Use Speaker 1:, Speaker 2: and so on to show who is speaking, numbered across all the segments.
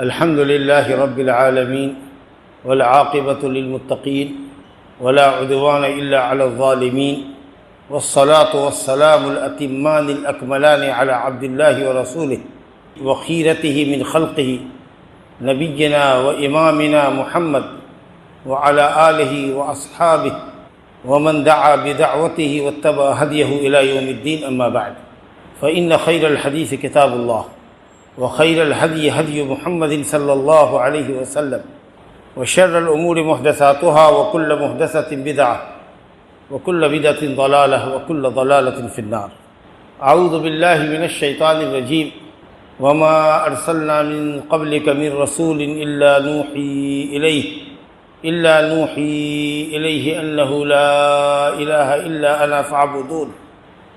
Speaker 1: الحمد لله رب العالمين والعاقبة للمتقين ولا عدوان إلا على الظالمين والصلاة والسلام الأتمان الأكملان على عبد الله ورسوله وخيرته من خلقه نبينا وإمامنا محمد وعلى آله وأصحابه ومن دعا بدعوته واتبع هديه إلى يوم الدين. أما بعد فإن خير الحديث كتاب الله وخير الهدي هدي محمد صلى الله عليه وسلم وشر الأمور محدثاتها وكل محدثة بدعة وكل بدعة ضلالة وكل ضلالة في النار. أعوذ بالله من الشيطان الرجيم. وما أرسلنا من قبلك من رسول إلا نوحي إليه أنه لا إله إلا أنا فاعبدون.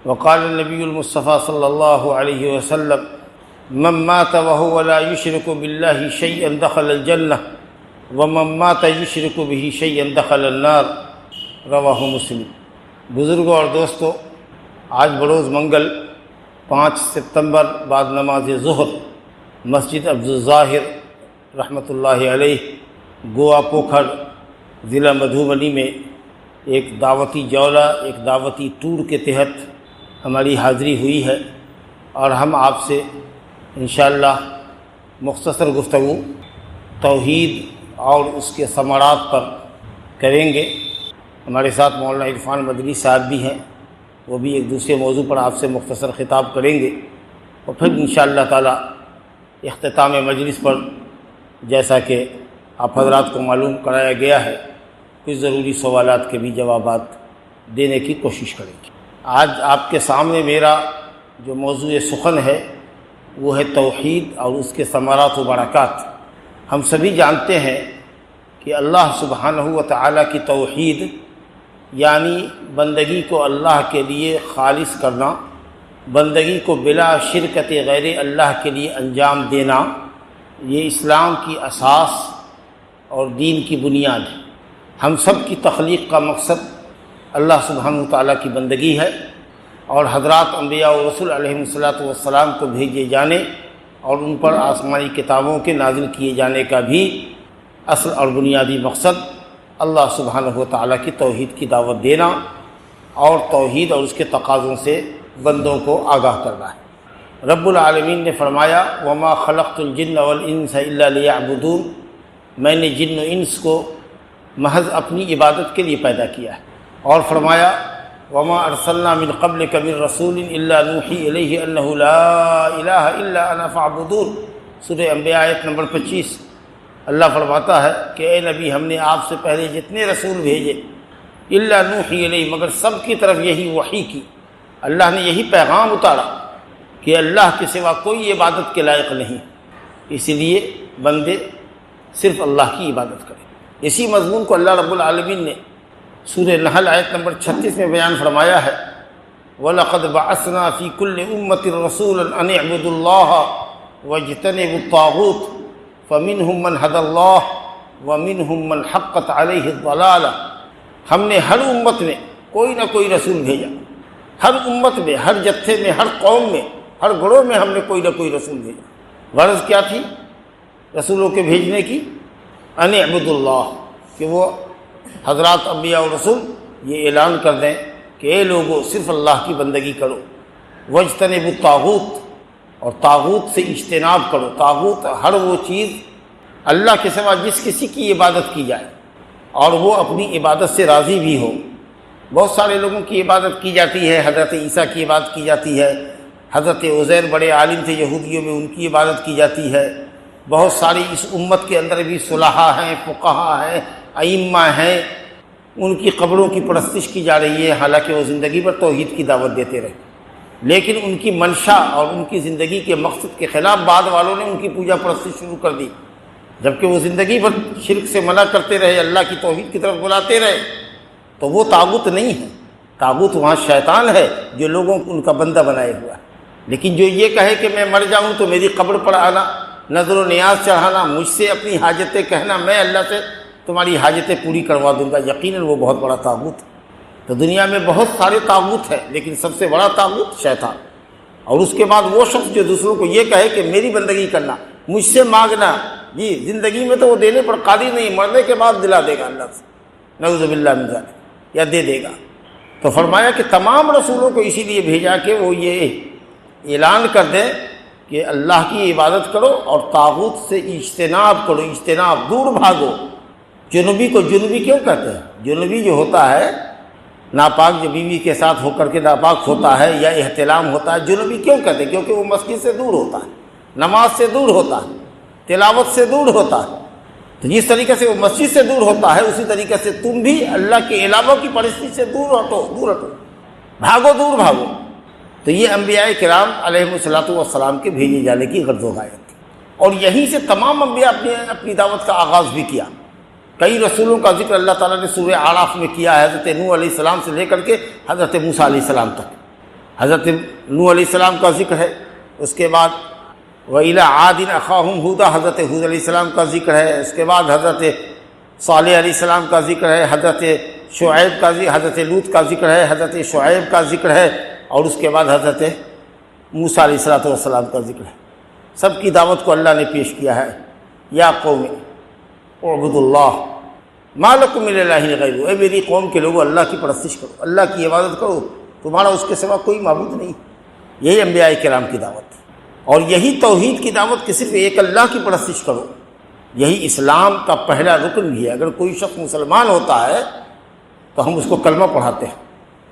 Speaker 1: وقال النبي المصطفى صلى الله عليه وسلم من مات وهو لا يشرك بالله شيئا دخل الجنة ومن مات يشرك به شيئا دخل النار. رواہ مسلم. بزرگوں اور دوستو، آج بروز منگل 5 ستمبر بعد نماز ظہر مسجد عبدالظاہر رحمۃ اللہ علیہ گوا پوکھر ضلع مدھوبنی میں ایک دعوتی جولہ، ایک دعوتی ٹور کے تحت ہماری حاضری ہوئی ہے، اور ہم آپ سے انشاءاللہ مختصر گفتگو توحید اور اس کے ثمرات پر کریں گے. ہمارے ساتھ مولانا عرفان مدنی صاحب بھی ہیں، وہ بھی ایک دوسرے موضوع پر آپ سے مختصر خطاب کریں گے، اور پھر انشاءاللہ تعالی اختتام مجلس پر جیسا کہ آپ حضرات کو معلوم کرایا گیا ہے کچھ ضروری سوالات کے بھی جوابات دینے کی کوشش کریں گے. آج آپ کے سامنے میرا جو موضوع سخن ہے وہ ہے توحید اور اس کے ثمرات و برکات. ہم سبھی جانتے ہیں کہ اللہ سبحانہ و تعالیٰ کی توحید یعنی بندگی کو اللہ کے لیے خالص کرنا، بندگی کو بلا شرکت غیر اللہ کے لیے انجام دینا، یہ اسلام کی اساس اور دین کی بنیاد ہے. ہم سب کی تخلیق کا مقصد اللہ سبحانہ و تعالیٰ کی بندگی ہے، اور حضرات انبیاء و رسول علیہ والسلام کو بھیجے جانے اور ان پر آسمانی کتابوں کے نازل کیے جانے کا بھی اصل اور بنیادی مقصد اللہ سبحانہ و تعالیٰ کی توحید کی دعوت دینا اور توحید اور اس کے تقاضوں سے بندوں کو آگاہ کرنا ہے. رب العالمین نے فرمایا وما خلقت الجن والانس الا لیعبدون، میں نے جن و انس کو محض اپنی عبادت کے لیے پیدا کیا ہے. اور فرمایا وما ارسلنا من قبلک من رسول الا نوحی الیہ انہ لا الہ الا انا فاعبدون. سورہ انبیاء آیت نمبر 25. اللہ فرماتا ہے کہ اے نبی، ہم نے آپ سے پہلے جتنے رسول بھیجے الا نوحی الیہ، مگر سب کی طرف یہی وحی کی، اللہ نے یہی پیغام اتارا کہ اللہ کے سوا کوئی عبادت کے لائق نہیں، اس لیے بندے صرف اللہ کی عبادت کریں. اسی مضمون کو اللہ رب العالمین نے سورہ نحل آیت نمبر 36 میں بیان فرمایا ہے وَلَقَدْ بَعَثْنَا فِي كُلِّ أُمَّةٍ رَسُولًا أَنِ اعْبُدُوا اللَّهَ وَاجْتَنِبُوا الطَّاغُوتَ فَمِنْهُمْ مَنْ هَدَى اللَّهُ وَمِنْهُمْ مَنْ حَقَّتْ عَلَيْهِ الضَّلَالَةُ. ہم نے ہر امت میں کوئی نہ کوئی رسول بھیجا، ہر امت میں، ہر جتھے میں، ہر قوم میں، ہر گروہ میں ہم نے کوئی نہ کوئی رسول بھیجا. غرض کیا تھی رسولوں کے بھیجنے کی؟ ان اعبدوا اللہ، کہ وہ حضرات انبیاء و رسول یہ اعلان کر دیں کہ اے لوگو صرف اللہ کی بندگی کرو. واجتنبوا الطاغوت، اور طاغوت سے اجتناب کرو. طاغوت ہر وہ چیز اللہ کے سوا جس کسی کی عبادت کی جائے اور وہ اپنی عبادت سے راضی بھی ہو. بہت سارے لوگوں کی عبادت کی جاتی ہے، حضرت عیسیٰ کی عبادت کی جاتی ہے، حضرت عزیر بڑے عالم تھے یہودیوں میں، ان کی عبادت کی جاتی ہے. بہت ساری اس امت کے اندر بھی صلحاء ہیں، فقہاء ہیں، ائمہ ہیں، ان کی قبروں کی پرستش کی جا رہی ہے، حالانکہ وہ زندگی بھر توحید کی دعوت دیتے رہے، لیکن ان کی منشا اور ان کی زندگی کے مقصد کے خلاف بعد والوں نے ان کی پوجا پرستش شروع کر دی. جبکہ وہ زندگی بھر شرک سے منع کرتے رہے، اللہ کی توحید کی طرف بلاتے رہے، تو وہ طاغوت نہیں ہے. طاغوت وہاں شیطان ہے جو لوگوں کو ان کا بندہ بنائے ہوا ہے. لیکن جو یہ کہے کہ میں مر جاؤں تو میری قبر پر آنا، نظر و نیاز چڑھانا، مجھ سے اپنی حاجتیں کہنا، میں اللہ سے تمہاری حاجتیں پوری کروا دوں گا، یقیناً وہ بہت بڑا طاغوت ہے. تو دنیا میں بہت سارے طاغوت ہیں، لیکن سب سے بڑا طاغوت شیطان. اور اس کے بعد وہ شخص جو دوسروں کو یہ کہے کہ میری بندگی کرنا، مجھ سے مانگنا، جی زندگی میں تو وہ دینے پر قادر نہیں، مرنے کے بعد دلا دے گا اللہ سے، نعوذ باللہ من ذالک، یا دے دے گا۔ تو فرمایا کہ تمام رسولوں کو اسی لیے بھیجا کہ وہ یہ اعلان کر دیں کہ اللہ کی عبادت کرو اور طاغوت سے اجتناب کرو، اجتناب، دور بھاگو۔ جنوبی کو جنوبی کیوں کہتے ہیں؟ جنوبی جو ہوتا ہے ناپاک، جو بیوی کے ساتھ ہو کر کے ناپاک ہوتا ہے یا احتلام ہوتا ہے، جنوبی کیوں کہتے ہیں؟ کیونکہ وہ مسجد سے دور ہوتا ہے، نماز سے دور ہوتا ہے، تلاوت سے دور ہوتا ہے۔ تو جس طریقے سے وہ مسجد سے دور ہوتا ہے، اسی طریقے سے تم بھی اللہ کے علاوہ کی پرستی سے دور ہٹو، دور ہٹو، بھاگو، دور بھاگو۔ تو یہ انبیاء کرام علیہ الصلوۃ والسلام کے بھیجے جانے کی غرض و غایت تھی، اور یہیں سے تمام انبیاء اپنی دعوت کا آغاز بھی کیا۔ کئی رسولوں کا ذکر اللہ تعالیٰ نے سورہ اعراف میں کیا ہے، حضرت نوح علیہ السلام سے لے کر کے حضرت موسیٰ علیہ السلام تک۔ حضرت نوح علیہ السلام کا ذکر ہے، اس کے بعد وَإِلَىٰ عَادٍ أَخَاهُمْ هُودًا، حضرت ہود علیہ السلام کا ذکر ہے، اس کے بعد حضرت صالح علیہ السلام کا ذکر ہے، حضرت شعیب کا ذکر، حضرت لوط کا ذکر ہے، حضرت شعیب کا ذکر ہے، اور اس کے بعد حضرت موسیٰ علیہ السلام کا ذکر ہے۔ سب کی دعوت کو اللہ نے پیش کیا ہے، یا قوم اعبدوا اللہ ما لکم من الہ غیرہ، اے میری قوم کے لوگوں اللہ کی پرستش کرو، اللہ کی عبادت کرو، تمہارا اس کے سوا کوئی معبود نہیں۔ یہی انبیاء کرام کی دعوت ہے، اور یہی توحید کی دعوت کہ صرف ایک اللہ کی پرستش کرو۔ یہی اسلام کا پہلا رکن بھی ہے۔ اگر کوئی شخص مسلمان ہوتا ہے تو ہم اس کو کلمہ پڑھاتے ہیں،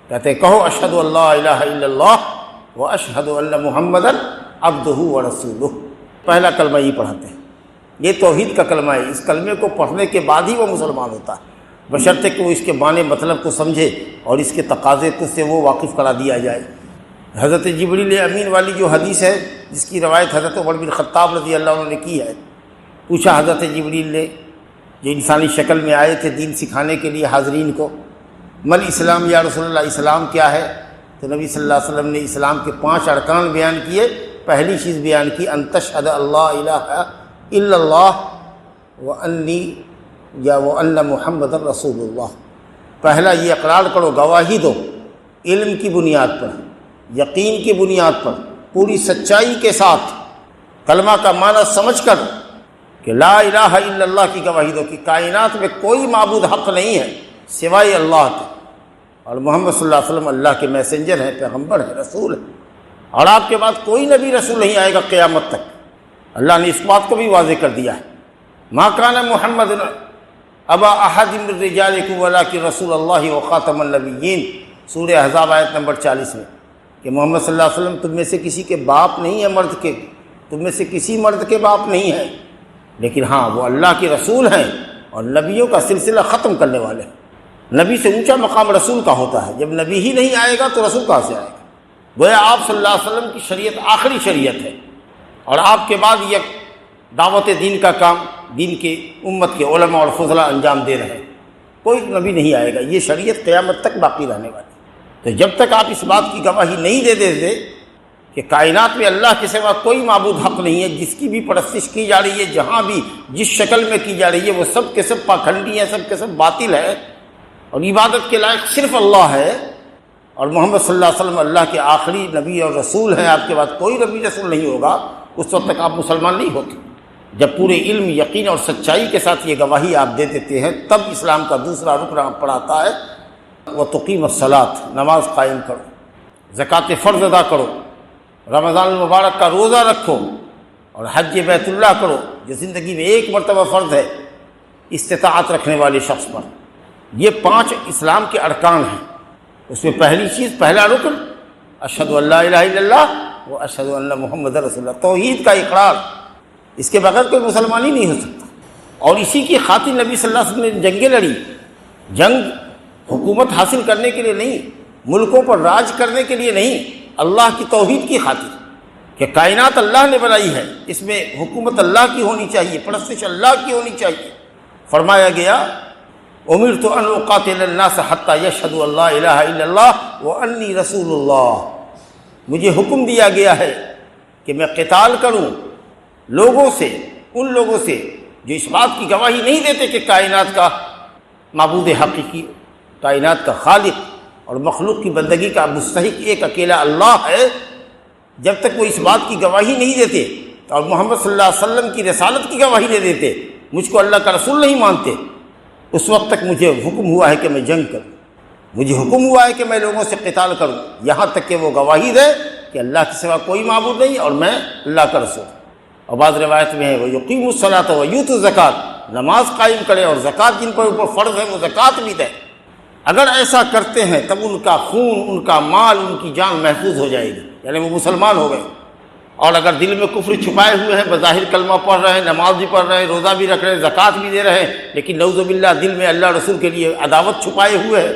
Speaker 1: کہتے ہیں کہو اشہد ان لا الہ الا اللہ واشہد ان محمدا عبدہ ورسولہ، پہلا کلمہ یہ پڑھاتے ہیں۔ یہ توحید کا کلمہ ہے، اس کلمے کو پڑھنے کے بعد ہی وہ مسلمان ہوتا ہے، بشرطے کہ وہ اس کے معنی مطلب کو سمجھے اور اس کے تقاضے کو سے وہ واقف کرا دیا جائے۔ حضرت جبریل امین والی جو حدیث ہے، جس کی روایت حضرت عمر بن خطاب رضی اللہ عنہ نے کی ہے، پوچھا حضرت جبریل نے، جو انسانی شکل میں آئے تھے دین سکھانے کے لیے حاضرین کو، مل اسلام یا رسول اللہ، اسلام کیا ہے؟ تو نبی صلی اللہ علیہ وسلم نے اسلام کے 5 ارکان بیان کیے۔ پہلی چیز بیان کی ان تشہد اللہ الہ الا اللہ وان محمد رسول اللہ۔ پہلا یہ اقرار کرو، گواہی دو، علم کی بنیاد پر، یقین کی بنیاد پر، پوری سچائی کے ساتھ، کلمہ کا معنی سمجھ کر کہ لا الہ الا اللہ کی گواہی دو کہ کائنات میں کوئی معبود حق نہیں ہے سوائے اللہ کے، اور محمد صلی اللہ علیہ وسلم اللہ کے میسنجر ہیں، پیغمبر ہیں، رسول ہیں، اور آپ کے بعد کوئی نبی رسول نہیں آئے گا قیامت تک۔ اللہ نے اس بات کو بھی واضح کر دیا ہے، ما کان محمد ابا احد من رجالکم ولکن رسول اللہ وخاتم النبیین، سورہ احزاب آیت نمبر 40 میں، کہ محمد صلی اللہ علیہ وسلم تم میں سے کسی کے باپ نہیں ہے، مرد کے، تم میں سے کسی مرد کے باپ نہیں ہیں، لیکن ہاں وہ اللہ کے رسول ہیں اور نبیوں کا سلسلہ ختم کرنے والے ہیں۔ نبی سے اونچا مقام رسول کا ہوتا ہے، جب نبی ہی نہیں آئے گا تو رسول کہاں سے آئے گا؟ گویا آپ صلی اللہ علیہ وسلم کی شریعت آخری شریعت ہے، اور آپ کے بعد یہ دعوت دین کا کام دین کے امت کے علماء اور فضلاء انجام دے رہے ہیں، کوئی نبی نہیں آئے گا، یہ شریعت قیامت تک باقی رہنے والی۔ تو جب تک آپ اس بات کی گواہی نہیں دے دیتے کہ کائنات میں اللہ کے سوا کوئی معبود حق نہیں ہے، جس کی بھی پرستش کی جا رہی ہے، جہاں بھی جس شکل میں کی جا رہی ہے، وہ سب کے سب پاکھنڈی ہیں، سب کے سب باطل ہے، اور عبادت کے لائق صرف اللہ ہے، اور محمد صلی اللہ علیہ وسلم اللہ کے آخری نبی اور رسول ہیں، آپ کے بعد کوئی نبی رسول نہیں ہوگا، اس وقت تک آپ مسلمان نہیں ہوتے۔ جب پورے علم، یقین اور سچائی کے ساتھ یہ گواہی آپ دے دیتے ہیں، تب اسلام کا دوسرا رکن آپ پر آتا ہے، وَتُقِيمُ الصَّلَاةَ، نماز قائم کرو، زکوٰۃ فرض ادا کرو، رمضان المبارک کا روزہ رکھو، اور حج بیت اللہ کرو، جو زندگی میں ایک مرتبہ فرض ہے استطاعت رکھنے والے شخص پر۔ یہ 5 اسلام کے ارکان ہیں، اس میں پہلی چیز، پہلا رکن اشہد ان لا الہ الا اللہ و اشہد ان محمد رسول اللہ، توحید کا اقرار، اس کے بغیر کوئی مسلمان ہی نہیں ہو سکتا۔ اور اسی کی خاطر نبی صلی اللہ علیہ وسلم نے جنگیں لڑی، جنگ حکومت حاصل کرنے کے لیے نہیں، ملکوں پر راج کرنے کے لیے نہیں، اللہ کی توحید کی خاطر، کہ کائنات اللہ نے بنائی ہے، اس میں حکومت اللہ کی ہونی چاہیے، پرستش اللہ کی ہونی چاہیے۔ فرمایا گیا امرت ان اقاتل الناس حتی یشہدوا ان لا الہ الا اللہ وانی رسول اللہ، مجھے حکم دیا گیا ہے کہ میں قتال کروں لوگوں سے، ان لوگوں سے جو اس بات کی گواہی نہیں دیتے کہ کائنات کا معبود حقیقی، کائنات کا خالق اور مخلوق کی بندگی کا مستحق ایک اکیلا اللہ ہے، جب تک وہ اس بات کی گواہی نہیں دیتے اور محمد صلی اللہ علیہ وسلم کی رسالت کی گواہی دے دیتے، مجھ کو اللہ کا رسول نہیں مانتے، اس وقت تک مجھے حکم ہوا ہے کہ میں جنگ کروں، مجھے حکم ہوا ہے کہ میں لوگوں سے قتال کروں، یہاں تک کہ وہ گواہی دے کہ اللہ کے سوا کوئی معبود نہیں اور میں اللہ کا رسول۔ اور بعض روایت میں ہے وہ یقیم الصلاۃ و یؤتوا الزکوٰۃ، نماز قائم کرے اور زکوٰۃ جن پر اوپر فرض ہے وہ زکوٰۃ بھی دے۔ اگر ایسا کرتے ہیں تب ان کا خون، ان کا مال، ان کی جان محفوظ ہو جائے گی، یعنی وہ مسلمان ہو گئے۔ اور اگر دل میں کفر چھپائے ہوئے ہیں، بظاہر کلمہ پڑھ رہے ہیں، نماز بھی پڑھ رہے ہیں، روزہ بھی رکھ رہے ہیں، زکوٰۃ بھی دے رہے ہیں، لیکن نعوذ باللہ دل میں اللہ رسول کے لیے عداوت چھپائے ہوئے ہے،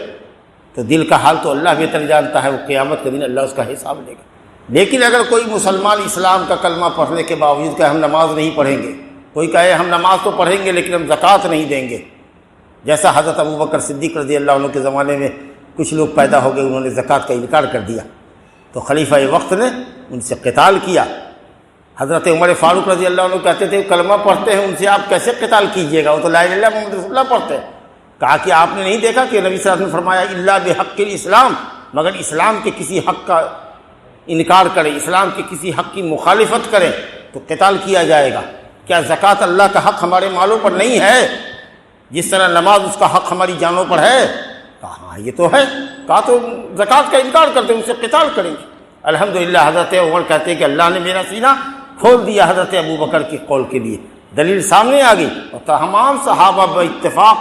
Speaker 1: تو دل کا حال تو اللہ بہتر جانتا ہے، وہ قیامت کے دن اللہ اس کا حساب لے گا۔ لیکن اگر کوئی مسلمان اسلام کا کلمہ پڑھنے کے باوجود کہ ہم نماز نہیں پڑھیں گے، کوئی کہے ہم نماز تو پڑھیں گے لیکن ہم زکوٰۃ نہیں دیں گے، جیسا حضرت ابوبکر صدیق رضی اللہ عنہ کے زمانے میں کچھ لوگ پیدا ہو گئے، انہوں نے زکوٰۃ کا انکار کر دیا، تو خلیفہ وقت نے ان سے قتال کیا۔ حضرت عمر فاروق رضی اللہ عنہ کہتے تھے کلمہ پڑھتے ہیں، ان سے آپ کیسے قتال کیجیے گا، وہ تو لا الہ الا اللہ محمد رسول اللہ پڑھتے ہیں۔ کہا کہ آپ نے نہیں دیکھا کہ نبی صلی اللہ علیہ وسلم نے فرمایا الا بحق الاسلام، مگر اسلام کے کسی حق کا انکار کرے، اسلام کے کسی حق کی مخالفت کرے تو قتال کیا جائے گا۔ کیا زکوٰۃ اللہ کا حق ہمارے مالوں پر نہیں ہے جس طرح نماز اس کا حق ہماری جانوں پر ہے؟ کہا ہاں یہ تو ہے۔ کہا تو زکوٰۃ کا انکار کرتے ہیں، ان سے قتال کریں گے۔ الحمدللہ حضرت عمر کہتے ہیں کہ اللہ نے میرا سینہ کھول دیا حضرت ابوبکر کے قول کے لیے، دلیل سامنے آ گئی، اور تمام صحابہ باتفاق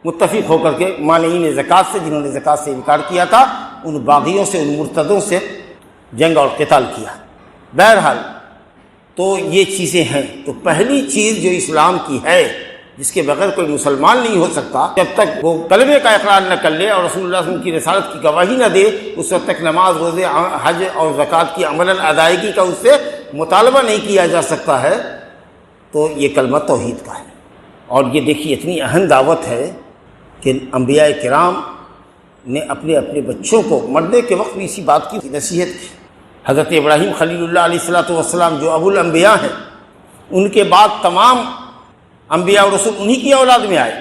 Speaker 1: متفق ہو کر کے مانعین زکوٰۃ سے، جنہوں نے زکوٰۃ سے انکار کیا تھا، ان باغیوں سے، ان مرتدوں سے جنگ اور قتال کیا۔ بہرحال تو یہ چیزیں ہیں۔ تو پہلی چیز جو اسلام کی ہے، جس کے بغیر کوئی مسلمان نہیں ہو سکتا، جب تک وہ کلمے کا اقرار نہ کر لے اور رسول اللہ صلی اللہ علیہ وسلم کی رسالت کی گواہی نہ دے، اس وقت تک نماز، روزے، حج اور زکوٰۃ کی عملاً ادائیگی کا اس سے مطالبہ نہیں کیا جا سکتا ہے۔ تو یہ کلمہ توحید کا ہے۔ اور یہ دیکھیے اتنی اہم دعوت ہے کہ انبیاء کرام نے اپنے اپنے بچوں کو مرنے کے وقت بھی اسی بات کی نصیحت کی۔ حضرت ابراہیم خلیل اللہ علیہ الصلوۃ والسلام جو ابو الانبیاء ہیں، ان کے بعد تمام انبیاء اور رسول انہی کی اولاد میں آئے۔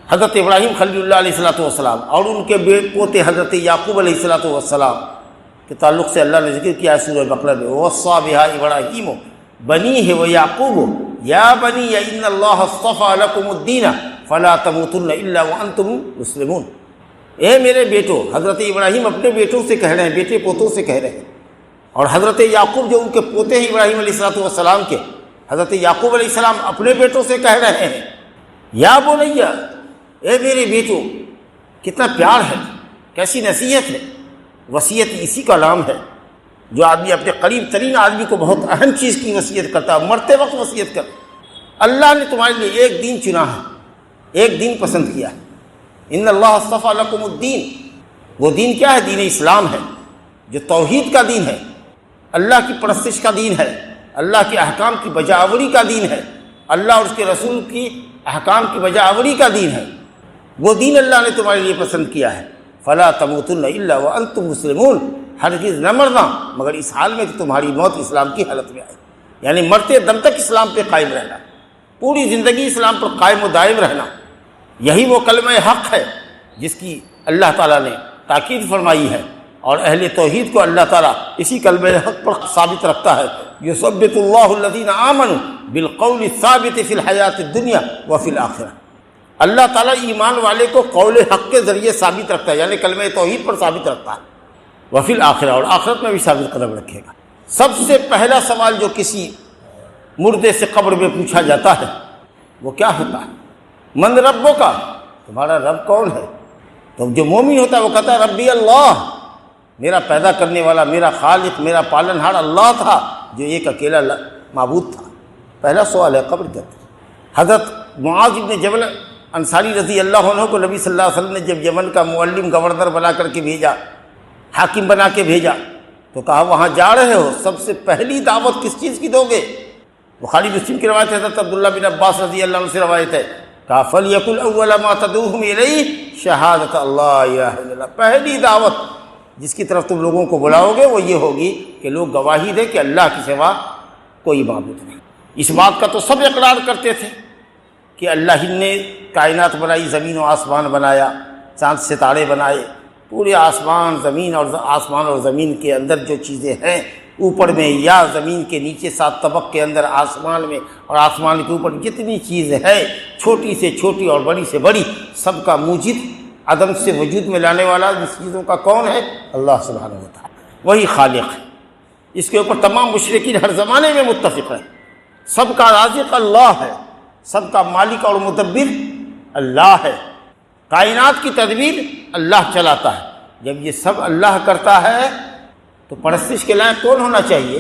Speaker 1: حضرت ابراہیم خلیل اللہ علیہ الصلوۃ والسلام اور ان کے پوتے حضرت یعقوب علیہ الصلوۃ والسلام کے تعلق سے اللہ نے ذکر کیا سورہ بقرہ میں، وَوَصَّىٰ بِهَا إِبْرَاهِيمُ بَنِيهِ وَيَعْقُوبُ يَا بَنِيَّ إِنَّ اللَّهَ اصْطَفَىٰ لَكُمُ الدِّينَ فَلَا تَمُوتُنَّ إِلَّا وَأَنتُم مُّسْلِمُونَ۔ اے میرے بیٹو، حضرت ابراہیم اپنے بیٹوں سے کہہ رہے ہیں، بیٹے پوتوں سے کہہ رہے ہیں، اور حضرت یعقوب جو ان کے پوتے ہیں ابراہیم علیہ الصلوۃ والسلام کے، حضرت یعقوب علیہ السلام اپنے بیٹوں سے کہہ رہے ہیں، یا بنیا، اے میرے بیٹو۔ کتنا پیار ہے، کیسی نصیحت ہے۔ وصیت اسی کا نام ہے جو آدمی اپنے قریب ترین آدمی کو بہت اہم چیز کی وصیت کرتا ہے، مرتے وقت وصیت کر۔ اللہ نے تمہارے لیے ایک دین چنا ہے، ایک دین پسند کیا ہے۔ ان اللہ اصطفیٰ لکم الدین، وہ دین کیا ہے؟ دین اسلام ہے، جو توحید کا دین ہے، اللہ کی پرستش کا دین ہے، اللہ کے احکام کی بجاوری کا دین ہے، اللہ اور اس کے رسول کی احکام کی بجاوری کا دین ہے۔ وہ دین اللہ نے تمہارے لیے پسند کیا ہے۔ فلا تموتن الا وانتم مسلمون، ہرگز نہ مرنا مگر اس حال میں کہ تمہاری موت اسلام کی حالت میں آئے، یعنی مرتے دم تک اسلام پہ قائم رہنا، پوری زندگی اسلام پر قائم و دائم رہنا۔ یہی وہ کلمہ حق ہے جس کی اللہ تعالیٰ نے تاکید فرمائی ہے، اور اہل توحید کو اللہ تعالیٰ اسی کلمہ حق پر ثابت رکھتا ہے۔ یثبت اللہ الذین آمنوا بالقول الثابت فی الحیات الدنیا وفی الآخرہ۔ اللہ تعالیٰ ایمان والے کو قول حق کے ذریعے ثابت رکھتا ہے، یعنی کلمہ توحید پر ثابت رکھتا ہے، وفی الآخرہ، اور آخرت میں بھی ثابت قدم رکھے گا۔ سب سے پہلا سوال جو کسی مردے سے قبر میں پوچھا جاتا ہے وہ کیا ہوتا ہے؟ من ربو کا، تمہارا رب کون ہے؟ تو جو مومن ہوتا ہے وہ کہتا ہے ربی اللہ، میرا پیدا کرنے والا، میرا خالق، میرا پالن ہار اللہ تھا جو ایک اکیلا معبود تھا۔ پہلا سوال ہے قبر کا۔ حضرت معاذ بن جبل انصاری رضی اللہ عنہ کو نبی صلی اللہ علیہ وسلم نے جب یمن کا معلم گورنر بنا کر کے بھیجا، حاکم بنا کے بھیجا، تو کہا وہاں جا رہے ہو سب سے پہلی دعوت کس چیز کی دو گے؟ بخاری مسلم کی روایت ہے، حضرت عبداللہ بن عباس رضی اللہ عنہ سے روایت ہے، کہا فَلْيَكُنْ أَوَّلَ مَا تَدْعُوهُمْ إِلَيْهِ شَهَادَةَ اللَّهِ إِلَٰهَ إِلَّا اللَّهُ۔ پہلی دعوت جس کی طرف تم لوگوں کو بلاؤ گے وہ یہ ہوگی کہ لوگ گواہی دیں کہ اللہ کے سوا کوئی معبود نہیں۔ اس بات کا تو سب اقرار کرتے تھے کہ اللہ ہی نے کائنات بنائی، زمین و آسمان بنایا، چاند ستارے بنائے، پورے آسمان زمین اور آسمان اور زمین کے اندر جو چیزیں ہیں اوپر میں یا زمین کے نیچے 7 طبق کے اندر آسمان میں اور آسمان کے اوپر جتنی چیز ہے، چھوٹی سے چھوٹی اور بڑی سے بڑی، سب کا موجد، عدم سے وجود میں لانے والا ان چیزوں کا کون ہے؟ اللہ سبحانہ و تعالیٰ، وہی خالق ہے۔ اس کے اوپر تمام مشرکین ہر زمانے میں متفق ہیں۔ سب کا رازق اللہ ہے، سب کا مالک اور مدبر اللہ ہے، کائنات کی تدبیر اللہ چلاتا ہے۔ جب یہ سب اللہ کرتا ہے تو پرستش کے لائق کون ہونا چاہیے؟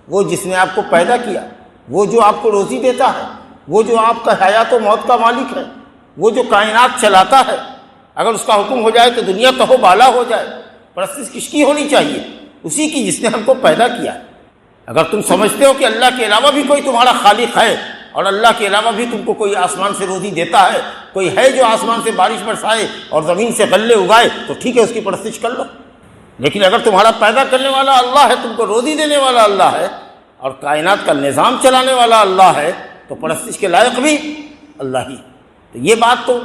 Speaker 1: وہ جس نے آپ کو پیدا کیا، وہ جو آپ کو روزی دیتا ہے، وہ جو آپ کا حیات و موت کا مالک ہے، وہ جو کائنات چلاتا ہے۔ اگر اس کا حکم ہو جائے تو دنیا کہو بالا ہو جائے۔ پرستش کس کی ہونی چاہیے؟ اسی کی جس نے ہم کو پیدا کیا ہے۔ اگر تم سمجھتے ہو کہ اللہ کے علاوہ بھی کوئی تمہارا خالق ہے اور اللہ کے علاوہ بھی تم کو کوئی آسمان سے روزی دیتا ہے، کوئی ہے جو آسمان سے بارش برسائے اور زمین سے غلے اگائے، تو ٹھیک ہے، اس کی پرستش کر لو۔ لیکن اگر تمہارا پیدا کرنے والا اللہ ہے، تم کو روزی دینے والا اللہ ہے اور کائنات کا نظام چلانے والا اللہ ہے، تو پرستش کے لائق بھی اللہ ہی۔ تو یہ بات تو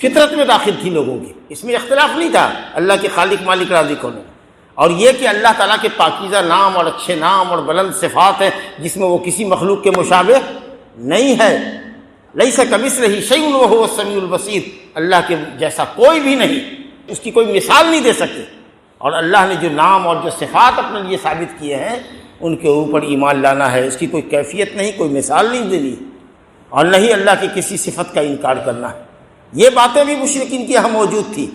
Speaker 1: فطرت میں داخل تھی لوگوں کی، اس میں اختلاف نہیں تھا اللہ کے خالق مالک رازق ہونے۔ اور یہ کہ اللہ تعالیٰ کے پاکیزہ نام اور اچھے نام اور بلند صفات ہیں جس میں وہ کسی مخلوق کے مشابہ نہیں ہے۔ لیس کمثلہ شیء وہو السمیع البصیر، اللہ کے جیسا کوئی بھی نہیں، اس کی کوئی مثال نہیں دے سکتے۔ اور اللہ نے جو نام اور جو صفات اپنے لیے ثابت کیے ہیں ان کے اوپر ایمان لانا ہے، اس کی کوئی کیفیت نہیں، کوئی مثال نہیں دینی، اور نہ ہی اللہ کی کسی صفت کا انکار کرنا ہے۔ یہ باتیں بھی مشرکین کی یہاں موجود تھی۔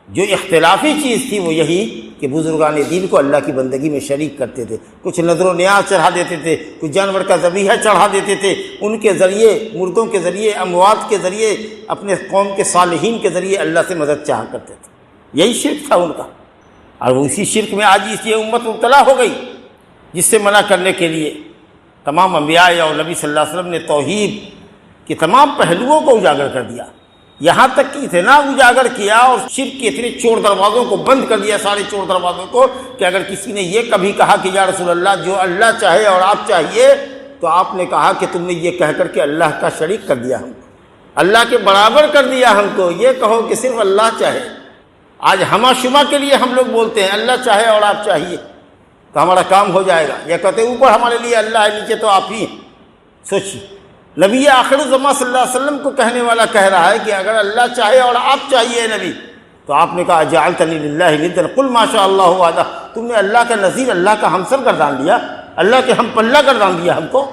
Speaker 1: جو اختلافی چیز تھی وہ یہی کہ بزرگان دین کو اللہ کی بندگی میں شریک کرتے تھے، کچھ نذر و نیاز چڑھا دیتے تھے، کچھ جانور کا ذبیحہ چڑھا دیتے تھے، ان کے ذریعے، مردوں کے ذریعے، اموات کے ذریعے، اپنے قوم کے صالحین کے ذریعے اللہ سے مدد چاہا کرتے تھے۔ یہی شرک تھا ان کا، اور اسی شرک میں آج یہ امت مبتلا ہو گئی، جس سے منع کرنے کے لیے تمام انبیاء اور نبی صلی اللہ علیہ وسلم نے توحید کے تمام پہلوؤں کو اجاگر کر دیا، یہاں تک کہ اتنا اجاگر کیا اور شرک کے اتنے چور دروازوں کو بند کر دیا، سارے چور دروازوں کو، کہ اگر کسی نے یہ کبھی کہا کہ یا رسول اللہ جو اللہ چاہے اور آپ چاہیے، تو آپ نے کہا کہ تم نے یہ کہہ کر کے اللہ کا شریک کر دیا ہم کو، اللہ کے برابر کر دیا ہم کو، یہ کہو کہ صرف اللہ چاہے۔ آج ہما شما کے لیے ہم لوگ بولتے ہیں اللہ چاہے اور آپ چاہیے تو ہمارا کام ہو جائے گا، یا کہتے ہیں اوپر ہمارے لیے اللہ ہے، نیچے تو آپ ہی ہیں۔ سوچیے، نبی آخر الزمان صلی اللہ علیہ وسلم کو کہنے والا کہہ رہا ہے کہ اگر اللہ چاہے اور آپ چاہیے نبی، تو آپ نے کہا جعلتنی للہ ندا قل ما شاء اللہ وحدہ، تم نے اللہ کا نظیر، اللہ کا ہمسر گردان دیا، اللہ کے ہم پلہ گردان دیا ہم کو۔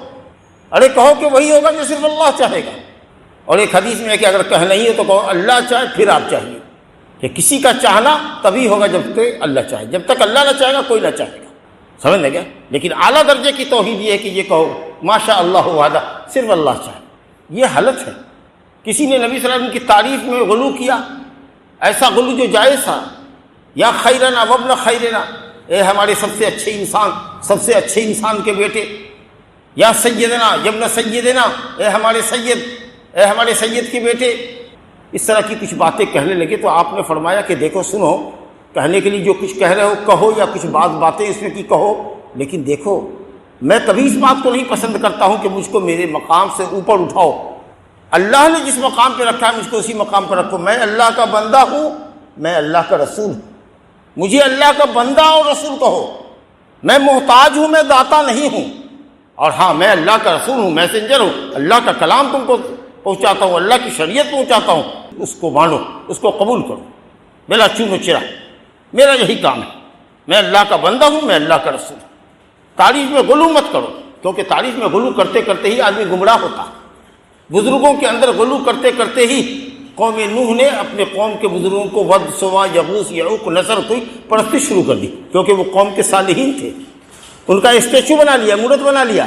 Speaker 1: ارے کہو کہ وہی ہوگا جو صرف اللہ چاہے گا۔ اور ایک حدیث میں ہے کہ اگر کہہ نہیں ہے تو کہو اللہ چاہے پھر آپ چاہیے، کہ کسی کا چاہنا تبھی ہوگا جب تک اللہ چاہے، جب تک اللہ نہ چاہے گا کوئی نہ چاہے گا، سمجھ لیں گے؟ لیکن اعلیٰ درجے کی توحید یہ ہے کہ یہ کہو ماشاء اللہ وحدہ، صرف اللہ چاہے۔ یہ حالت ہے۔ کسی نے نبی صلی اللہ علیہ وسلم کی تعریف میں غلو کیا، ایسا غلو جو جائز تھا، یا خیرنا وابن خیرنا، اے ہمارے سب سے اچھے انسان، سب سے اچھے انسان کے بیٹے، یا سیدنا یبن سیدنا، اے ہمارے سید، اے ہمارے سید کے بیٹے، اس طرح کی کچھ باتیں کہنے لگے تو آپ نے فرمایا کہ دیکھو سنو، کہنے کے لیے جو کچھ کہہ رہے ہو کہو، یا کچھ باتیں اس میں کی کہو، لیکن دیکھو میں کبھی اس بات کو نہیں پسند کرتا ہوں کہ مجھ کو میرے مقام سے اوپر اٹھاؤ۔ اللہ نے جس مقام پہ رکھا ہے مجھ کو اسی مقام پہ رکھو۔ میں اللہ کا بندہ ہوں، میں اللہ کا رسول ہوں، مجھے اللہ کا بندہ اور رسول کہو۔ میں محتاج ہوں، میں داتا نہیں ہوں، اور ہاں میں اللہ کا رسول ہوں، میسنجر ہوں، اللہ کا کلام تم کو پہنچاتا ہوں، اللہ کی شریعت پہنچاتا ہوں، اس کو مانو، اس کو قبول کرو، میرا چونو چرا، میرا یہی کام ہے۔ میں اللہ کا بندہ ہوں، میں اللہ کا رسول ہوں۔ تعریف میں غلو مت کرو، کیونکہ تعریف میں غلو کرتے کرتے ہی آدمی گمراہ ہوتا ہے۔ بزرگوں کے اندر غلو کرتے کرتے ہی قوم نوح نے اپنے قوم کے بزرگوں کو ود، سوا، یغوث، یعوق، نصر کوئی پرستی شروع کر دی، کیونکہ وہ قوم کے صالحین تھے، ان کا اسٹیچو بنا لیا، مورت بنا لیا۔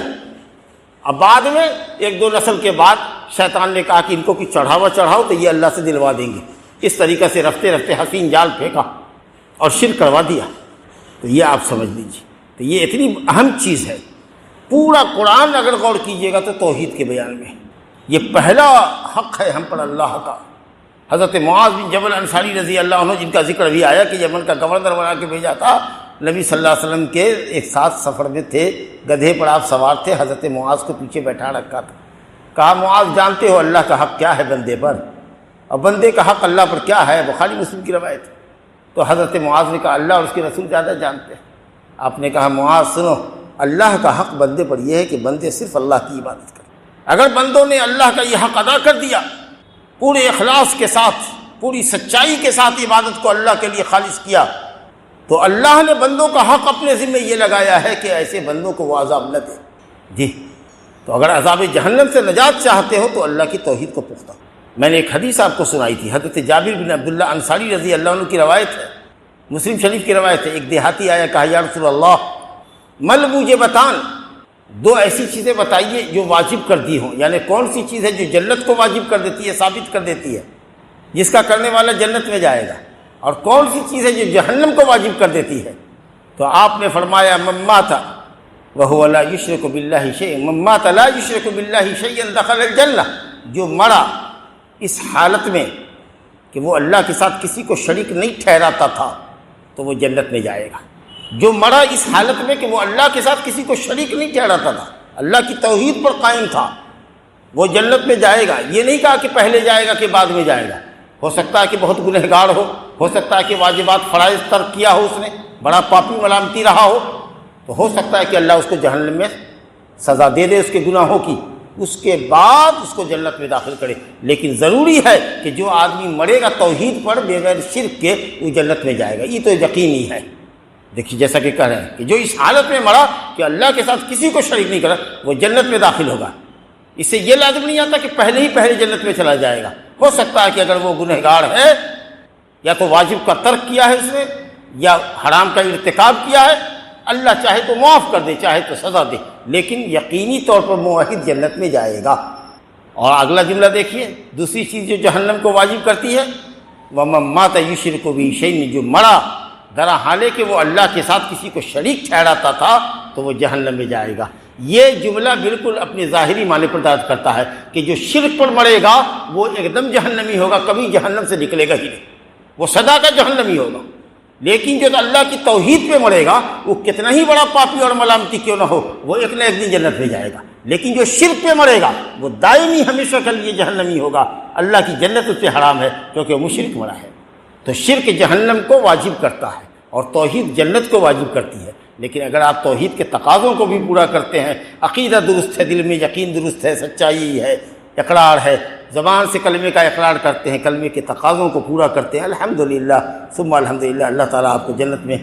Speaker 1: اب بعد میں ایک دو نسل کے بعد شیطان نے کہا کہ ان کو کچھ چڑھاوا چڑھاؤ تو یہ اللہ سے دلوا دیں گے، اس طریقہ سے رفتے رفتے حسین جال پھینکا اور شرک کروا دیا۔ تو یہ آپ سمجھ لیجیے، تو یہ اتنی اہم چیز ہے۔ پورا قرآن اگر غور کیجیے گا تو توحید کے بیان میں یہ پہلا حق ہے ہم پر اللہ کا۔ حضرت معاذ بن جبل انصاری رضی اللہ عنہ، جن کا ذکر بھی آیا کہ یمن کا گورنر بنا کے بھیجا تھا، نبی صلی اللہ علیہ وسلم کے ایک ساتھ سفر میں تھے، گدھے پر آپ سوار تھے، حضرت معاذ کو پیچھے بیٹھا رکھا تھا۔ کہا معاذ جانتے ہو اللہ کا حق کیا ہے بندے پر، اور بندے کا حق اللہ پر کیا ہے؟ بخاری مسلم کی روایت ہے۔ تو حضرت معاذ نے کہا اللہ اور اس کے رسول زیادہ جانتے ہیں۔ آپ نے کہا معاذ سنو، اللہ کا حق بندے پر یہ ہے کہ بندے صرف اللہ کی عبادت کریں۔ اگر بندوں نے اللہ کا یہ حق ادا کر دیا، پورے اخلاص کے ساتھ، پوری سچائی کے ساتھ عبادت کو اللہ کے لیے خالص کیا، تو اللہ نے بندوں کا حق اپنے ذمہ یہ لگایا ہے کہ ایسے بندوں کو وہ عذاب نہ دے۔ جی، تو اگر عذاب جہنم سے نجات چاہتے ہو تو اللہ کی توحید کو پختہ۔ میں نے ایک حدیث آپ کو سنائی تھی، حضرت جابر بن عبداللہ انصاری رضی اللہ عنہ کی روایت ہے، مسلم شریف کی روایت ہے۔ ایک دیہاتی آیا، کہا یا رسول اللہ مل مجھے بتان، دو ایسی چیزیں بتائیے جو واجب کر دی ہوں، یعنی کون سی چیز ہے جو جنت کو واجب کر دیتی ہے، ثابت کر دیتی ہے، جس کا کرنے والا جنت میں جائے گا، اور کون سی چیز ہے جو جہنم کو واجب کر دیتی ہے؟ تو آپ نے فرمایا من مات وهو لا یشرک باللہ شیئا، من مات لا یشرک باللہ شیئا دخل الجنہ، جو مرا اس حالت میں کہ وہ اللہ کے ساتھ کسی کو شریک نہیں ٹھہراتا تھا تو وہ جنت میں جائے گا۔ جو مرا اس حالت میں کہ وہ اللہ کے ساتھ کسی کو شریک نہیں ٹھہراتا تھا، اللہ کی توحید پر قائم تھا، وہ جنت میں جائے گا۔ یہ نہیں کہا کہ پہلے جائے گا کہ بعد میں جائے گا۔ ہو سکتا ہے کہ بہت گنہگار ہو سکتا ہے کہ واجبات فرائض ترک کیا ہو، اس نے بڑا پاپی ملامتی رہا ہو، تو ہو سکتا ہے کہ اللہ اس کو جہنم میں سزا دے دے اس کے گناہوں کی، اس کے بعد اس کو جنت میں داخل کرے۔ لیکن ضروری ہے کہ جو آدمی مرے گا توحید پر بغیر شرک کے، وہ جنت میں جائے گا، یہ تو یقینی ہے۔ دیکھیے جیسا کہ کہہ رہے ہیں کہ جو اس حالت میں مرا کہ اللہ کے ساتھ کسی کو شریک نہیں کرا، وہ جنت میں داخل ہوگا۔ اس سے یہ لازم نہیں آتا کہ پہلے جنت میں چلا جائے گا۔ ہو سکتا ہے کہ اگر وہ گنہگار ہے، یا تو واجب کا ترک کیا ہے اس نے، یا حرام کا ارتکاب کیا ہے، اللہ چاہے تو معاف کر دے، چاہے تو سزا دے، لیکن یقینی طور پر موحد جنت میں جائے گا۔ اور اگلا جملہ دیکھیے، دوسری چیز جو جہنم کو واجب کرتی ہے، وَمَن مَاتَ يُشْرِكُ بِهِ شَيْءٍ، جو مرا درا حالے کہ وہ اللہ کے ساتھ کسی کو شریک ٹھہراتا تھا تو وہ جہنم میں جائے گا۔ یہ جملہ بالکل اپنے ظاہری معنی پر دلالت کرتا ہے کہ جو شرک پر مرے گا وہ ایک دم جہنمی ہوگا، کبھی جہنم سے نکلے گا ہی نہیں، وہ سدا کا جہنمی ہوگا۔ لیکن جو اللہ کی توحید پہ مرے گا، وہ کتنا ہی بڑا پاپی اور ملامتی کیوں نہ ہو، وہ ایک نہ ایک دن جنت میں جائے گا۔ لیکن جو شرک پہ مرے گا وہ دائمی ہمیشہ کے لیے جہنمی ہوگا، اللہ کی جنت اس پہ حرام ہے کیونکہ وہ مشرک مرا ہے۔ تو شرک جہنم کو واجب کرتا ہے اور توحید جنت کو واجب کرتی ہے۔ لیکن اگر آپ توحید کے تقاضوں کو بھی پورا کرتے ہیں، عقیدہ درست ہے، دل میں یقین درست ہے، سچائی ہے، اقرار ہے، زبان سے کلمے کا اقرار کرتے ہیں، کلمے کے تقاضوں کو پورا کرتے ہیں، الحمدللہ ثم الحمدللہ، اللہ تعالیٰ آپ کو جنت میں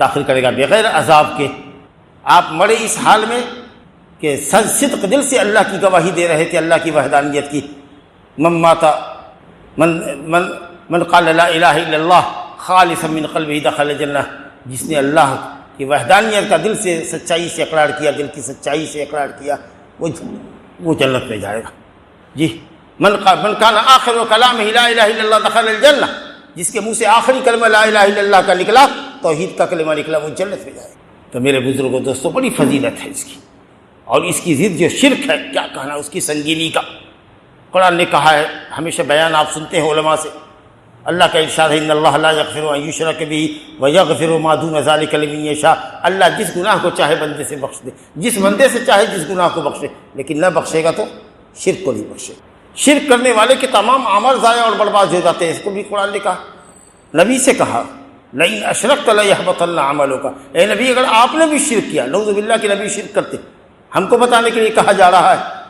Speaker 1: داخل کرے گا بغیر عذاب کے۔ آپ مرے اس حال میں کہ صدق دل سے اللہ کی گواہی دے رہے تھے، اللہ کی وحدانیت کی۔ من قال لا الہ الا اللہ خالصا من قلبہ دخل الجنہ، جس نے اللہ کی وحدانیت کا دل سے سچائی سے اقرار کیا، دل کی سچائی سے اقرار کیا، وہ جنت میں جائے گا۔ جی، من کان آخر کلامہ لا الہ الا اللہ دخل الجنہ، جس کے منہ سے آخری کلمہ لا الہ الا اللہ کا نکلا، توحید کا کلمہ نکلا، وہ جنت میں جائے گا۔ تو میرے بزرگوں دوستوں، بڑی فضیلت ہے اس کی، اور اس کی ضد جو شرک ہے، کیا کہنا اس کی سنگینی کا۔ قرآن نے کہا ہے، ہمیشہ بیان آپ سنتے ہیں علماء سے، اللہ کا ارشاد ہے ان اللہ لا یغفر ان یشرک بہ ویغفر ما دون ذلک لمن یشاء، اللہ جس گناہ کو چاہے بندے سے بخش دے، جس بندے سے چاہے جس گناہ کو بخشے، لیکن نہ بخشے گا تو شرک کو نہیں بخشے۔ شرک کرنے والے کے تمام اعمال ضائع اور برباد ہو جاتے ہیں، اس کو بھی قرآن نے کہا۔ نبی سے کہا لئن اشرکت لیحبطن عملک، اے نبی اگر آپ نے بھی شرک کیا، نعوذ باللہ کہ نبی شرک کرتے، ہم کو بتانے کے لیے کہا جا رہا ہے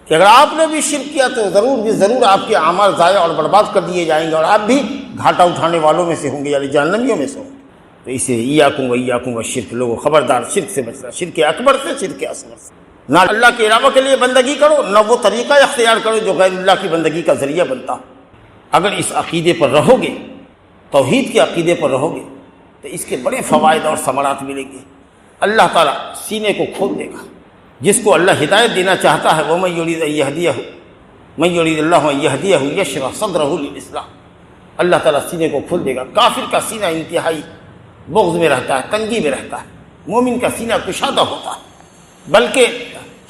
Speaker 1: کہ اگر آپ نے بھی شرک کیا تو ضرور آپ کے اعمال ضائع اور برباد کر دیے جائیں گے، اور آپ بھی گھاٹا اٹھانے والوں میں سے ہوں گے، یعنی جہنمیوں میں سے ہوں گے۔ تو اسے ایاکم و الشرک، لوگوں خبردار شرک سے بچنا، شرک اکبر سے، شرک اصغر سے۔ نہ اللہ کے علاوہ کے لیے بندگی کرو، نہ وہ طریقہ اختیار کرو جو غیر اللہ کی بندگی کا ذریعہ بنتا۔ اگر اس عقیدے پر رہو گے، توحید کے عقیدے پر رہو گے، تو اس کے بڑے فوائد اور ثمرات ملیں گے۔ اللہ تعالیٰ سینے کو کھول دے گا، جس کو اللہ ہدایت دینا چاہتا ہے، وَمَن يُرِيدْ أَن يَهْدِيَهُ مَن يُرِيدْ اللَّهُ أَن يَهْدِيَهُ يَشْرَحْ صَدْرَهُ لِلْإِسْلَامِ، اللہ تعالیٰ سینے کو کھول دے گا۔ کافر کا سینہ انتہائی بغض میں رہتا ہے، تنگی میں رہتا ہے، مومن کا سینہ کشادہ ہوتا ہے۔ بلکہ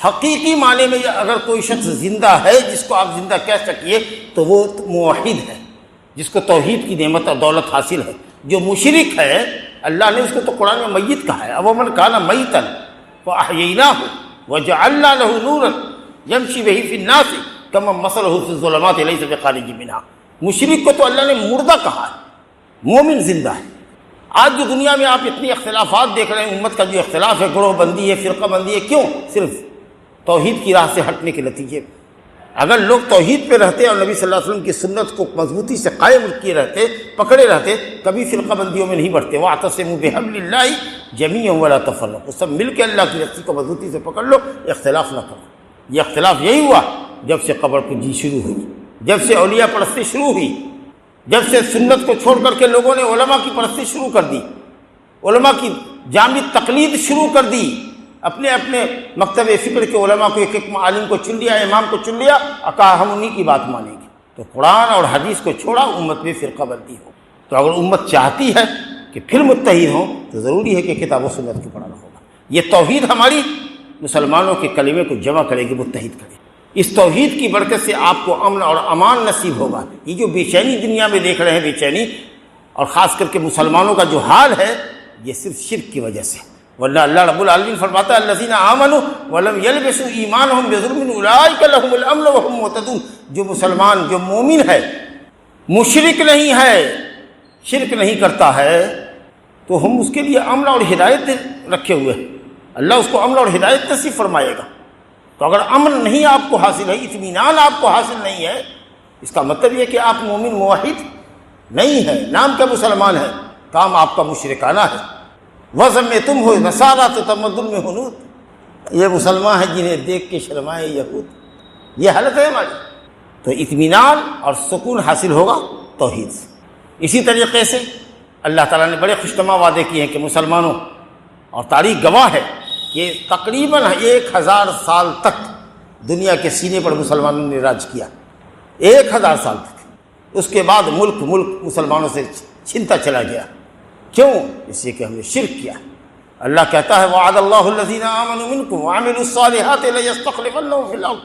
Speaker 1: حقیقی معنی میں اگر کوئی شخص زندہ ہے جس کو آپ زندہ کہہ سکیے تو وہ موحد ہے، جس کو توحید کی نعمت اور دولت حاصل ہے۔ جو مشرک ہے، اللہ نے اس کو تو قرآن میں میت کہا ہے، وَمَن كَانَ مَيْتًا فَأَحْيَيْنَاهُ وَجَعَلْنَا لَهُ نُورًا يَمْشِي بِهِ فِي النَّاسِ كَمَن مَّثَلُهُ فِي الظُّلُمَاتِ لَيْسَ بِخَارِجٍ مِّنْهَا۔ مشرک کو تو اللہ نے مردہ کہا ہے، مومن زندہ ہے۔ آج جو دنیا میں آپ اتنی اختلافات دیکھ رہے ہیں، امت کا جو اختلاف ہے، گروہ بندی ہے، فرقہ بندی ہے، کیوں؟ صرف توحید کی راہ سے ہٹنے کے نتیجے میں۔ اگر لوگ توحید پہ رہتے اور نبی صلی اللہ علیہ وسلم کی سنت کو مضبوطی سے قائم کیے رہتے، پکڑے رہتے، کبھی فرقہ بندیوں میں نہیں بڑھتے۔ وَاعْتَصِمُوا بِحَبْلِ اللَّهِ جَمِيعًا وَلَا تَفَرَّقُوا، سب مل کے اللہ کی رسی کو مضبوطی سے پکڑ لو، اختلاف نہ کرو۔ یہ اختلاف یہی ہوا جب سے قبر پرستی شروع ہوئی، جب سے اولیاء پرستی شروع ہوئی، جب سے سنت کو چھوڑ کر کے لوگوں نے علماء کی پرستی شروع کر دی، علماء کی جامد تقلید شروع کر دی، اپنے اپنے مکتب فکر کے علماء کو، ایک عالم کو چن لیا، امام کو چن لیا، کہا ہم انہی کی بات مانیں گے۔ تو قرآن اور حدیث کو چھوڑا، امت میں فرقہ بندی ہو۔ تو اگر امت چاہتی ہے کہ پھر متحد ہوں تو ضروری ہے کہ کتاب و سنت کو پڑھنا ہوگا۔ یہ توحید ہماری مسلمانوں کے کلمے کو جمع کرے گی، متحد کرے گی۔ اس توحید کی برکت سے آپ کو امن اور امان نصیب ہوگا۔ یہ جو بے چینی دنیا میں دیکھ رہے ہیں، بے چینی، اور خاص کر کے مسلمانوں کا جو حال ہے، یہ صرف شرک کی وجہ سے۔ ورنہ اللہ رب العالمین فرماتا ہے الذین آمنوا ولم یلبسوا ایمانہم بظلم اولئک لہم الامن وہم مہتدون۔ جو مسلمان، جو مومن ہے، مشرک نہیں ہے، شرک نہیں کرتا ہے، تو ہم اس کے لیے امن اور ہدایت رکھے ہوئے ہیں، اللہ اس کو امن اور ہدایت نصیب فرمائے گا۔ تو اگر امن نہیں آپ کو حاصل ہے، اطمینان آپ کو حاصل نہیں ہے، اس کا مطلب یہ کہ آپ مومن موحد نہیں ہے، نام کا مسلمان ہے، کام آپ کا مشرکانہ ہے۔ وزن میں تم ہو نصارہ تو تمدن میں ہنود، یہ مسلمان ہیں جنہیں دیکھ کے شرمائے یہود، یہ حالت ہے ہماری۔ تو اطمینان اور سکون حاصل ہوگا توحید سے۔ اسی طریقے سے اللہ تعالیٰ نے بڑے خوشنما وعدے کیے ہیں کہ مسلمانوں، اور تاریخ گواہ ہے کہ تقریباً 1000 سال تک دنیا کے سینے پر مسلمانوں نے راج کیا، 1000 سال تک۔ اس کے بعد ملک مسلمانوں سے چھنتا چلا گیا۔ کیوں؟ اس لیے کہ ہم نے شرک کیا۔ اللہ کہتا ہے وعد اللہ الذین آمنوا منکم وعملوا الصالحات لیستخلفنہم فی الارض،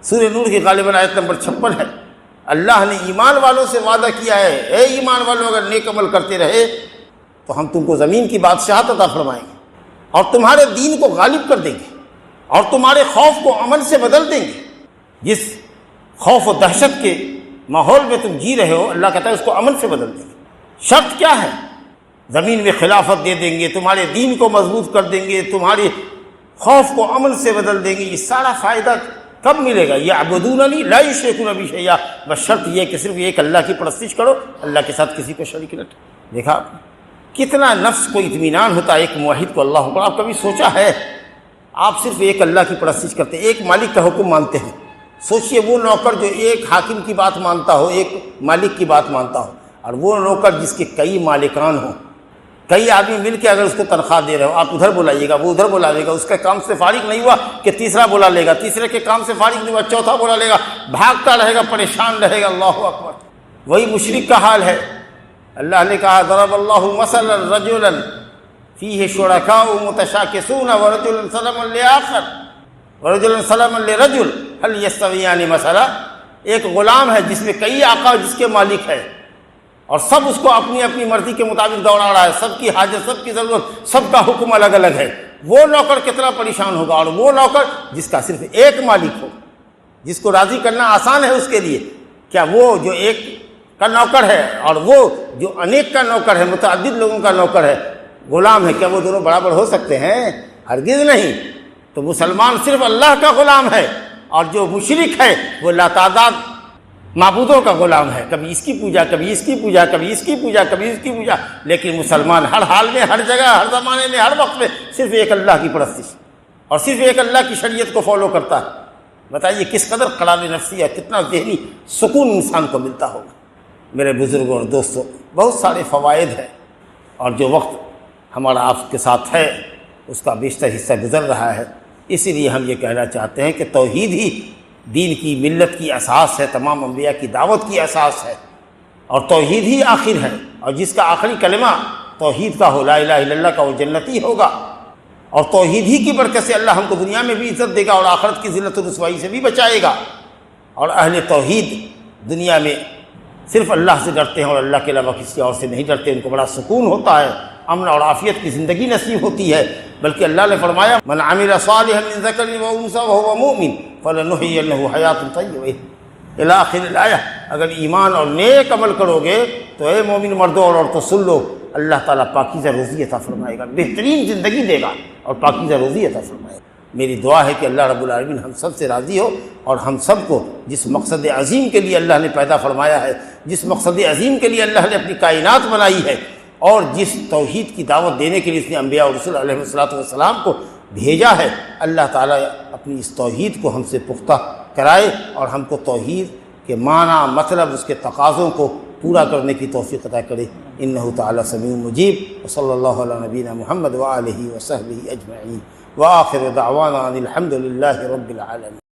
Speaker 1: سورہ نور کی غالباً آیت نمبر 56 ہے۔ اللہ نے ایمان والوں سے وعدہ کیا ہے، اے ایمان والوں اگر نیک عمل کرتے رہے تو ہم تم کو زمین کی بادشاہت عطا فرمائیں گے، اور تمہارے دین کو غالب کر دیں گے، اور تمہارے خوف کو امن سے بدل دیں گے۔ جس خوف و دہشت کے ماحول میں تم جی رہے ہو، اللہ کہتا ہے اس کو امن سے بدل دیں گے۔ شرط کیا ہے؟ زمین میں خلافت دے دیں گے، تمہارے دین کو مضبوط کر دیں گے، تمہارے خوف کو امن سے بدل دیں گے۔ یہ سارا فائدہ کب ملے گا؟ یعبدوننی لا یشرکون بی شیئا، بس شرط یہ کہ صرف ایک اللہ کی پرستش کرو، اللہ کے ساتھ کسی کو شریک نہ ٹھہراؤ۔ دیکھا آپ نے کتنا نفس کو اطمینان ہوتا ہے ایک موحد کو اللہ پر۔ آپ کبھی سوچا ہے آپ صرف ایک اللہ کی پرستش کرتے، ایک مالک کا حکم مانتے ہیں؟ سوچئے وہ نوکر جو ایک حاکم کی بات مانتا ہو، ایک مالک کی بات مانتا ہو، اور وہ نوکر جس کے کئی مالکان ہوں، کئی آدمی مل کے اگر اس کو تنخواہ دے رہے ہو، آپ ادھر بلائیے گا، وہ ادھر بلا لے گا، اس کے کام سے فارغ نہیں ہوا کہ تیسرا بلا لے گا، تیسرے کے کام سے فارغ نہیں ہوا چوتھا بلا لے گا، بھاگتا رہے گا، پریشان رہے گا۔ اللہ اکبر۔ وہی مشرک کا حال ہے۔ اللہ نے کہا ضرب اللہ مثلا رجلا فیہ شرکاء متشاکسون ورجلا سلما لآخر ورجلا سلما لرجل هل یستویان مثلا۔ ایک غلام ہے جس میں کئی آقا، جس کے مالک ہے، اور سب اس کو اپنی اپنی مرضی کے مطابق دوڑا رہا ہے، سب کی حاجت، سب کی ضرورت، سب کا حکم الگ الگ ہے۔ وہ نوکر کتنا پریشان ہوگا، اور وہ نوکر جس کا صرف ایک مالک ہو، جس کو راضی کرنا آسان ہے اس کے لیے۔ کیا وہ جو ایک کا نوکر ہے اور وہ جو انیک کا نوکر ہے، متعدد لوگوں کا نوکر ہے، غلام ہے، کیا وہ دونوں برابر ہو سکتے ہیں؟ ہرگز نہیں۔ تو مسلمان صرف اللہ کا غلام ہے، اور جو مشرک ہے وہ لاتعداد معبودوں کا غلام ہے، کبھی اس کی پوجا، کبھی اس کی پوجا، کبھی اس کی پوجا، کبھی اس کی پوجا۔ لیکن مسلمان ہر حال میں، ہر جگہ، ہر زمانے میں، ہر وقت میں صرف ایک اللہ کی پرستش اور صرف ایک اللہ کی شریعت کو فالو کرتا ہے۔ بتائیے کس قدر قرار نفسی ہے، کتنا ذہنی سکون انسان کو ملتا ہوگا۔ میرے بزرگوں اور دوستوں، بہت سارے فوائد ہیں، اور جو وقت ہمارا آپ کے ساتھ ہے اس کا بیشتر حصہ گزر رہا ہے، اسی لیے ہم یہ کہنا چاہتے ہیں کہ توحید ہی دین کی، ملت کی اساس ہے، تمام انبیاء کی دعوت کی اساس ہے، اور توحید ہی آخر ہے، اور جس کا آخری کلمہ توحید کا ہو، لا الہ الا اللہ کا، وہ جنتی ہوگا۔ اور توحید ہی کی برکت سے اللہ ہم کو دنیا میں بھی عزت دے گا، اور آخرت کی ذلت و رسوائی سے بھی بچائے گا۔ اور اہل توحید دنیا میں صرف اللہ سے ڈرتے ہیں، اور اللہ کے علاوہ کسی اور سے نہیں ڈرتے، ان کو بڑا سکون ہوتا ہے، امن اور عافیت کی زندگی نصیب ہوتی ہے۔ بلکہ اللہ نے فرمایا من عمل صالحا من ذکر و انثی وهو مؤمن فلنحيينه حیاة طیبہ الی آخر الآیہ۔ اگر ایمان اور نیک عمل کرو گے تو اے مومن مردوں اور عورتوں سن لو، اللہ تعالیٰ پاکیزہ روزی عطا فرمائے گا، بہترین زندگی دے گا اور پاکیزہ روزی عطا فرمائے گا۔ میری دعا ہے کہ اللہ رب العالمین ہم سب سے راضی ہو اور ہم سب کو جس مقصد عظیم کے لیے اللہ نے پیدا فرمایا ہے، جس مقصد عظیم کے لیے اللہ نے اپنی کائنات بنائی ہے، اور جس توحید کی دعوت دینے کے لیے اس نے انبیاء اور رسول علیہ السلام کو بھیجا ہے، اللہ تعالیٰ اپنی اس توحید کو ہم سے پختہ کرائے اور ہم کو توحید کے معنی، مطلب، اس کے تقاضوں کو پورا کرنے کی توفیق عطا کرے۔ انہ تعالی سمیع مجیب، وصلی اللہ علی نبینا محمد وآلہ وصحبہ اجمعین، وآخر دعوانا ان الحمد للہ رب العالمین۔